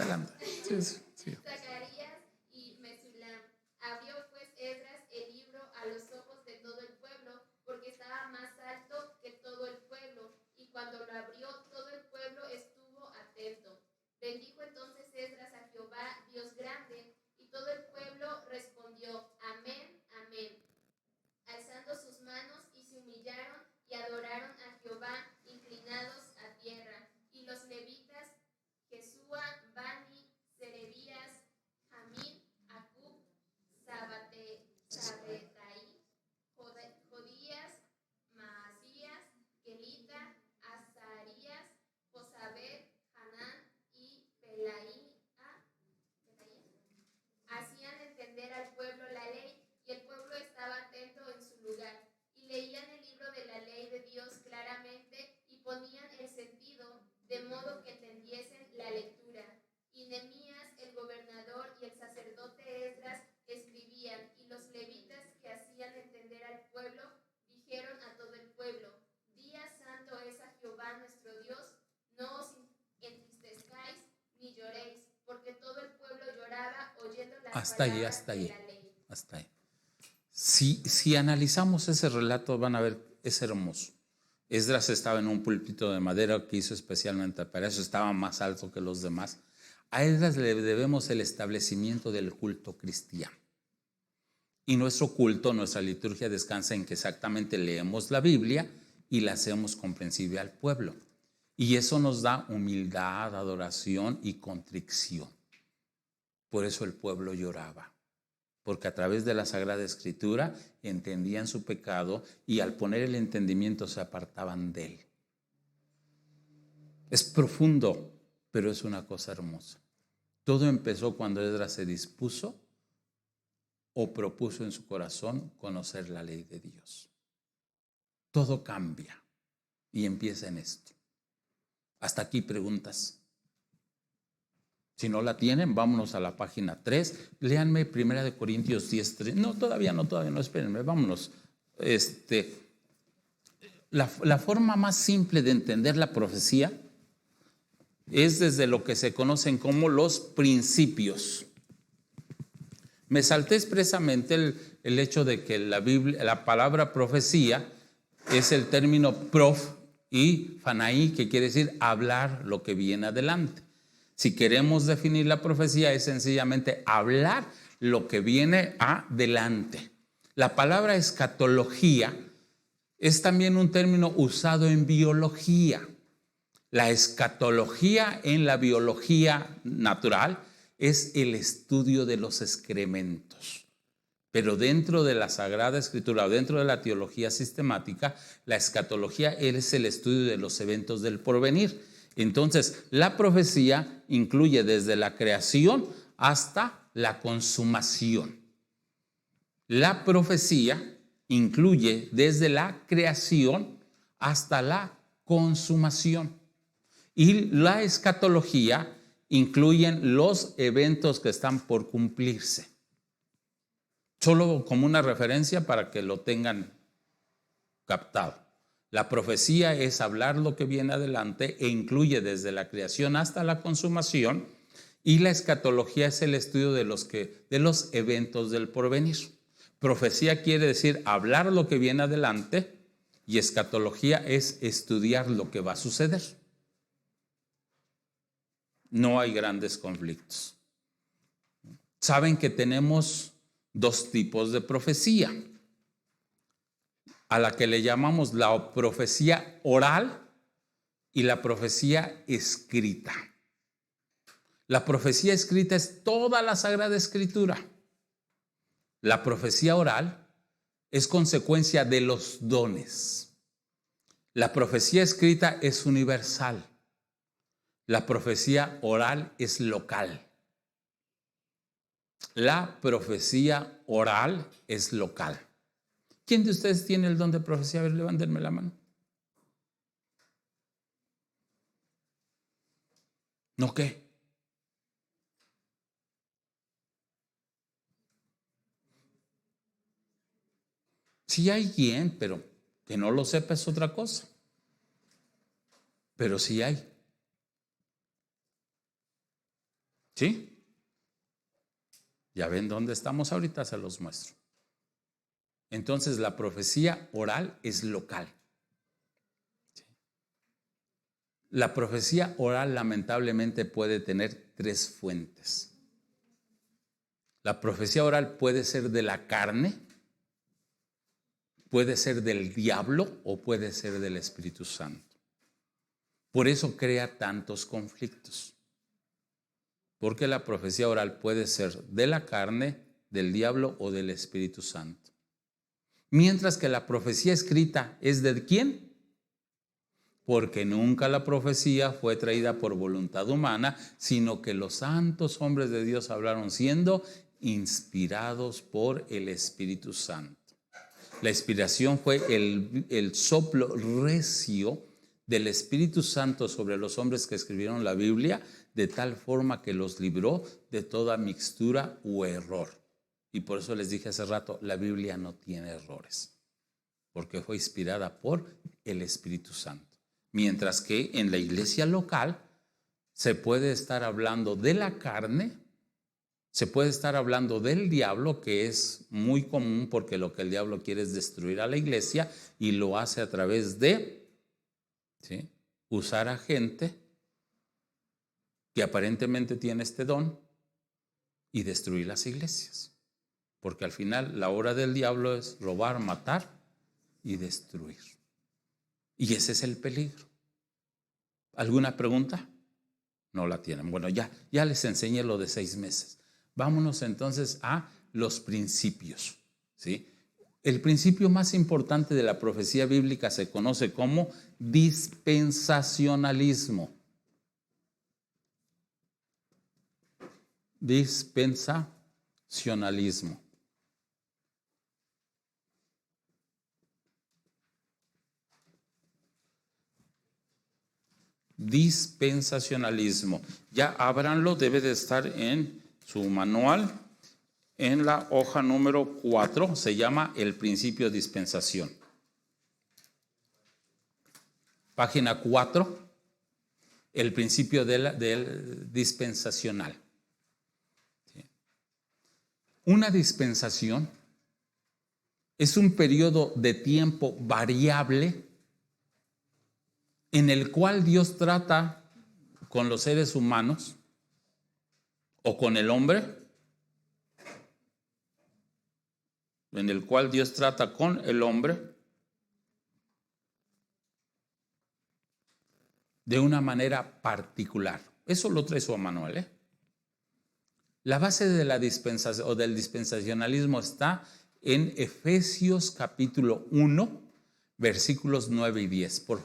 Sí.
Zacarías y Mesulam. Abrió pues Esdras el libro a los ojos de todo el pueblo, porque estaba más alto que todo el pueblo, y cuando lo abrió, todo el pueblo estuvo atento. Bendijo entonces Esdras a Jehová, Dios grande, y todo el pueblo respondió, amén, amén, alzando sus manos, y se humillaron y adoraron a Jehová, inclinados a tierra. Y los levitas, Jesúa, Bani, Serebías,
Hasta ahí,
palabras
hasta
de
ahí,
la ley.
hasta ahí. Si analizamos ese relato, van a ver, es hermoso. Esdras estaba en un púlpito de madera que hizo especialmente para eso, estaba más alto que los demás. A Esdras le debemos el establecimiento del culto cristiano. Y nuestro culto, nuestra liturgia descansa en que exactamente leemos la Biblia y la hacemos comprensible al pueblo. Y eso nos da humildad, adoración y contrición. Por eso el pueblo lloraba, porque a través de la Sagrada Escritura entendían su pecado y al poner el entendimiento se apartaban de él. Es profundo, pero es una cosa hermosa. Todo empezó cuando Esdras se dispuso o propuso en su corazón conocer la ley de Dios. Todo cambia y empieza en esto. Hasta aquí preguntas. Si no la tienen, vámonos a la página 3. Léanme 1 Corintios 10:3. No, todavía no, espérenme, vámonos. La forma más simple de entender la profecía es desde lo que se conocen como los principios. Me salté expresamente el hecho de que la Biblia, la palabra profecía es el término prof y fanaí, que quiere decir hablar lo que viene adelante. Si queremos definir la profecía, es sencillamente hablar lo que viene adelante. La palabra escatología es también un término usado en biología. La escatología en la biología natural es el estudio de los excrementos. Pero dentro de la Sagrada Escritura o dentro de la teología sistemática, la escatología es el estudio de los eventos del porvenir. Entonces, la profecía incluye desde la creación hasta la consumación. La profecía incluye desde la creación hasta la consumación. Y la escatología incluyen los eventos que están por cumplirse. Solo como una referencia para que lo tengan captado. La profecía es hablar lo que viene adelante e incluye desde la creación hasta la consumación, y la escatología es el estudio de los eventos del porvenir. Profecía quiere decir hablar lo que viene adelante y escatología es estudiar lo que va a suceder. No hay grandes conflictos. Saben que tenemos dos tipos de profecía, a la que le llamamos la profecía oral y la profecía escrita. La profecía escrita es toda la Sagrada Escritura. La profecía oral es consecuencia de los dones. La profecía escrita es universal. La profecía oral es local. La profecía oral es local. ¿Quién de ustedes tiene el don de profecía? A ver, levántenme la mano. ¿No qué? Sí hay quien, pero que no lo sepa es otra cosa. Pero sí hay. ¿Sí? Ya ven dónde estamos ahorita, se los muestro. Entonces la profecía oral es local. La profecía oral lamentablemente puede tener tres fuentes. La profecía oral puede ser de la carne, puede ser del diablo o puede ser del Espíritu Santo. Por eso crea tantos conflictos. Porque la profecía oral puede ser de la carne, del diablo o del Espíritu Santo. Mientras que la profecía escrita es ¿de quién? Porque nunca la profecía fue traída por voluntad humana, sino que los santos hombres de Dios hablaron siendo inspirados por el Espíritu Santo. La inspiración fue el soplo recio del Espíritu Santo sobre los hombres que escribieron la Biblia, de tal forma que los libró de toda mixtura u error. Y por eso les dije hace rato, la Biblia no tiene errores, porque fue inspirada por el Espíritu Santo. Mientras que en la iglesia local se puede estar hablando de la carne Se puede estar hablando del diablo, que es muy común porque lo que el diablo quiere es destruir a la iglesia y lo hace a través de, ¿sí?, usar a gente que aparentemente tiene este don y destruir las iglesias. Porque al final la obra del diablo es robar, matar y destruir. Y ese es el peligro. ¿Alguna pregunta? No la tienen. Bueno, ya les enseñé lo de 6 meses. Vámonos entonces a los principios, ¿sí? El principio más importante de la profecía bíblica se conoce como dispensacionalismo. Dispensacionalismo. Dispensacionalismo. Ya ábranlo, debe de estar en su manual, en la hoja número 4, se llama el principio de dispensación. Página 4, el principio del dispensacional. Una dispensación es un periodo de tiempo variable en el cual Dios trata con los seres humanos o con el hombre, en el cual Dios trata con el hombre de una manera particular. Eso lo trae su manual, ¿eh? La base de la dispensación o del dispensacionalismo está en Efesios capítulo 1, versículos 9 y 10. Por